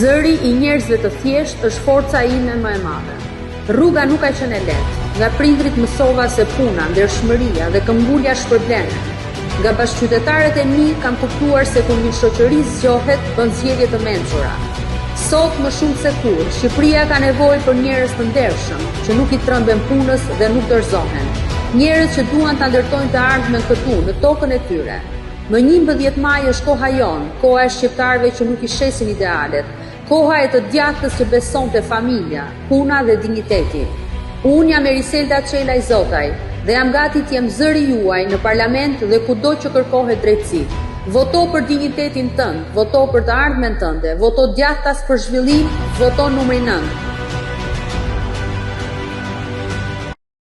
Zëri I njerëzve të thjesht është forca ime më e madhe. Rruga nuk ka qenë e lehtë. Nga prindrit mësova se puna, ndershmëria dhe këmbgulja shpërblenen. Nga bashkëqytetarët e mi kam kuptuar se kur një shoqëri zgjohet, bën zgjedhje të mençura. Sot më shumë se kur, Shqipëria ka nevojë për njerëz të ndershëm, që nuk I tremben punës dhe nuk dorëzohen. Njerëz që duan ta ndërtojnë të ardhmen këtu, në tokën e tyre. Më 11 maj është koha jonë, koha e shqiptarëve që nuk I shesin idealet, koha e të djathtës që besonte familja, puna dhe dinjiteti. Unë jam Eriselda Çelaj Zotaj dhe jam gati të jem zëri juaj në parlament dhe kudo që kërkohet drejtësi. Voto për dinjitetin tënd, voto për të ardhmen tënde, voto djathtas për zhvillim, voto numri 9.